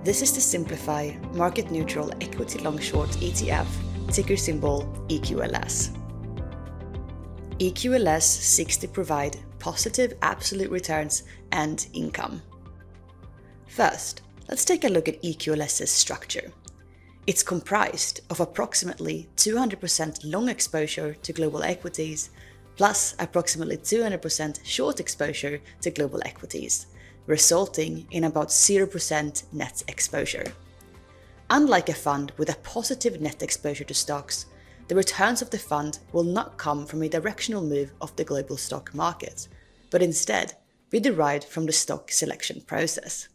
This is the Simplify Market Neutral Equity Long Short ETF, ticker symbol EQLS. EQLS seeks to provide positive absolute returns and income. First, let's take a look at EQLS's structure. It's comprised of approximately 200% long exposure to global equities, plus approximately 200% short exposure to global equities, resulting in about 0% net exposure. Unlike a fund with a positive net exposure to stocks, the returns of the fund will not come from a directional move of the global stock market, but instead be derived from the stock selection process.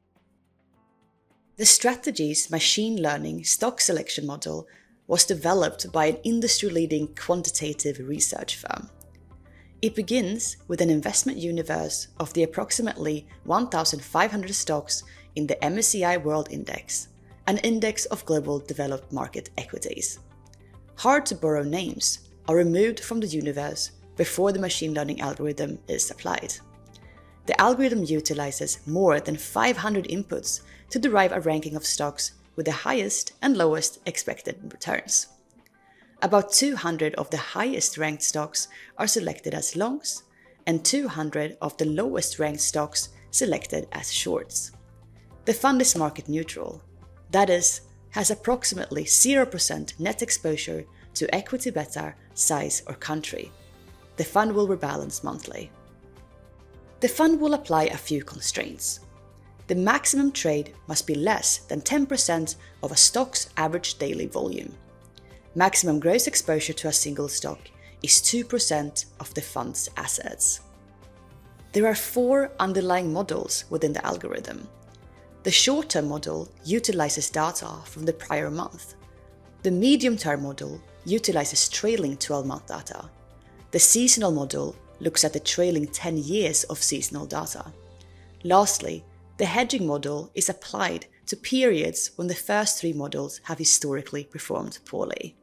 The strategy's machine learning stock selection model was developed by an industry-leading quantitative research firm. It begins with an investment universe of the approximately 1,500 stocks in the MSCI World Index, an index of global developed market equities. Hard-to-borrow names are removed from the universe before the machine learning algorithm is applied. The algorithm utilizes more than 500 inputs to derive a ranking of stocks with the highest and lowest expected returns. About 200 of the highest ranked stocks are selected as longs, and 200 of the lowest ranked stocks selected as shorts. The fund is market neutral, that is, has approximately 0% net exposure to equity beta, size, or country. The fund will rebalance monthly. The fund will apply a few constraints. The maximum trade must be less than 10% of a stock's average daily volume. Maximum gross exposure to a single stock is 2% of the fund's assets. There are 4 underlying models within the algorithm. The short-term model utilizes data from the prior month. The medium-term model utilizes trailing 12-month data. The seasonal model looks at the trailing 10 years of seasonal data. Lastly, the hedging model is applied to periods when the first 3 models have historically performed poorly.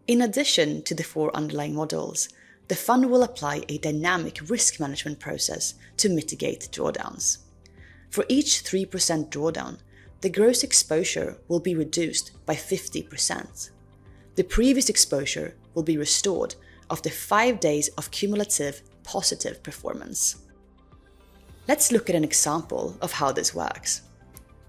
In addition to the 4 underlying models, the fund will apply a dynamic risk management process to mitigate drawdowns. For each 3% drawdown, the gross exposure will be reduced by 50%. The previous exposure will be restored after 5 days of cumulative positive performance. Let's look at an example of how this works.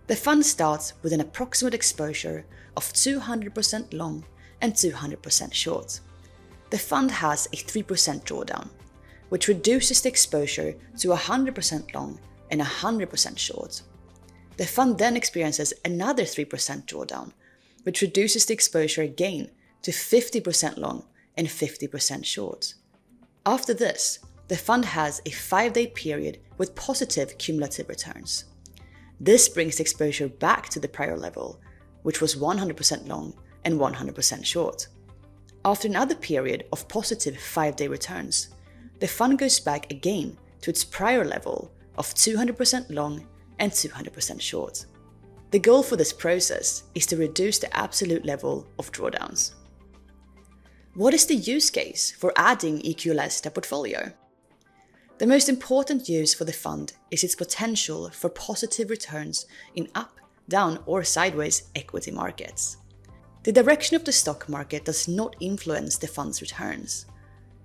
The fund starts with an approximate exposure of 200% long and 200% short. The fund has a 3% drawdown, which reduces the exposure to 100% long and 100% short. The fund then experiences another 3% drawdown, which reduces the exposure again to 50% long and 50% short. After this, the fund has a 5-day period with positive cumulative returns. This brings the exposure back to the prior level, which was 100% long and 100% short. After another period of positive 5-day returns, the fund goes back again to its prior level of 200% long and 200% short. The goal for this process is to reduce the absolute level of drawdowns. What is the use case for adding EQLS to a portfolio? The most important use for the fund is its potential for positive returns in up, down, or sideways equity markets. The direction of the stock market does not influence the fund's returns.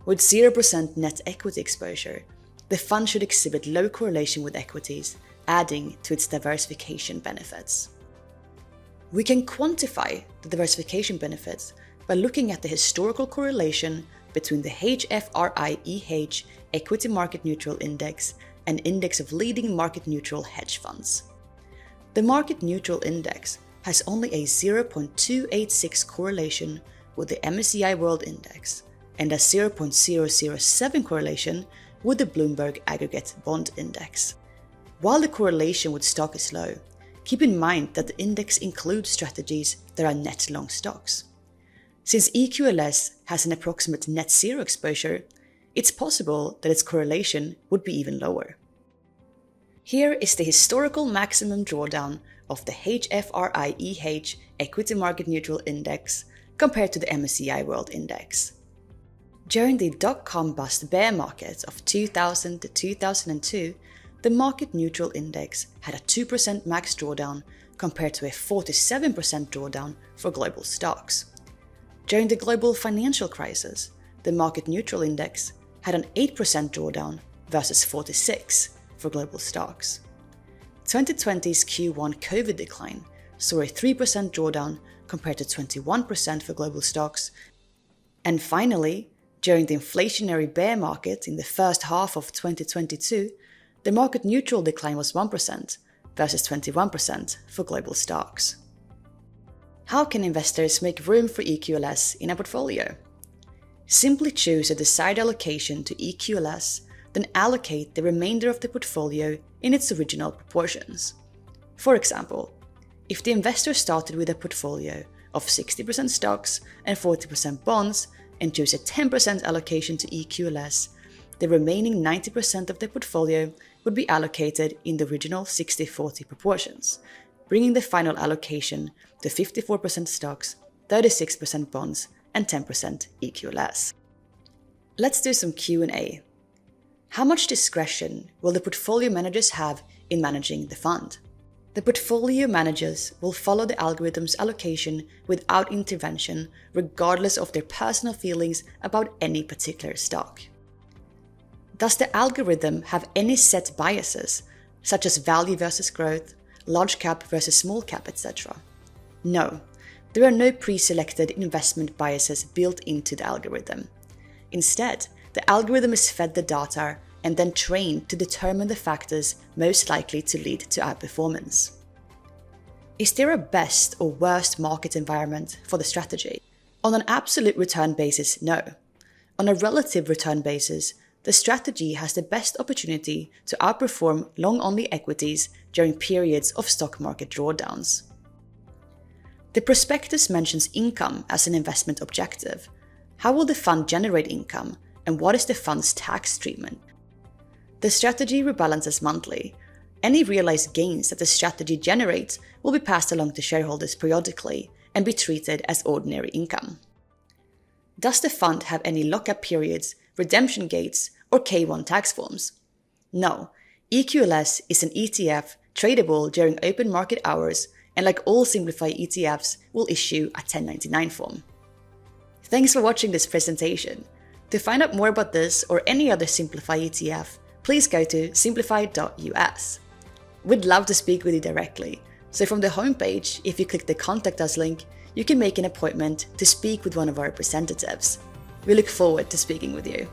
With 0% net equity exposure, the fund should exhibit low correlation with equities, adding to its diversification benefits. We can quantify the diversification benefits by looking at the historical correlation between the HFRI-EH Equity Market Neutral Index and index of leading market neutral hedge funds. The Market Neutral Index has only a 0.286 correlation with the MSCI World Index and a 0.007 correlation with the Bloomberg Aggregate Bond Index. While the correlation with stock is low, keep in mind that the index includes strategies that are net long stocks. Since EQLS has an approximate net zero exposure, it's possible that its correlation would be even lower. Here is the historical maximum drawdown of the HFRI-EH Equity Market Neutral Index compared to the MSCI World Index. During the dot-com bust bear market of 2000 to 2002, the Market Neutral Index had a 2% max drawdown compared to a 47% drawdown for global stocks. During the global financial crisis, the market neutral index had an 8% drawdown versus 46% for global stocks. 2020's Q1 COVID decline saw a 3% drawdown compared to 21% for global stocks. And finally, during the inflationary bear market in the first half of 2022, the market neutral decline was 1% versus 21% for global stocks. How can investors make room for EQLS in a portfolio? Simply choose a desired allocation to EQLS, then allocate the remainder of the portfolio in its original proportions. For example, if the investor started with a portfolio of 60% stocks and 40% bonds and chose a 10% allocation to EQLS, the remaining 90% of the portfolio would be allocated in the original 60-40 proportions, bringing the final allocation to 54% stocks, 36% bonds, and 10% EQLS. Let's do some Q&A. How much discretion will the portfolio managers have in managing the fund? The portfolio managers will follow the algorithm's allocation without intervention, regardless of their personal feelings about any particular stock. Does the algorithm have any set biases, such as value versus growth, large cap versus small cap, etc.? No, there are no pre-selected investment biases built into the algorithm. Instead, the algorithm is fed the data and then trained to determine the factors most likely to lead to outperformance. Is there a best or worst market environment for the strategy? On an absolute return basis, no. On a relative return basis, the strategy has the best opportunity to outperform long-only equities during periods of stock market drawdowns. The prospectus mentions income as an investment objective. How will the fund generate income, and what is the fund's tax treatment? The strategy rebalances monthly. Any realized gains that the strategy generates will be passed along to shareholders periodically and be treated as ordinary income. Does the fund have any lockup periods, redemption gates, or K1 tax forms? No, EQLS is an ETF tradable during open market hours, and like all Simplify ETFs, will issue a 1099 form. Thanks for watching this presentation. To find out more about this or any other Simplify ETF, please go to simplify.us. We'd love to speak with you directly, so from the homepage, if you click the Contact Us link, you can make an appointment to speak with one of our representatives. We look forward to speaking with you.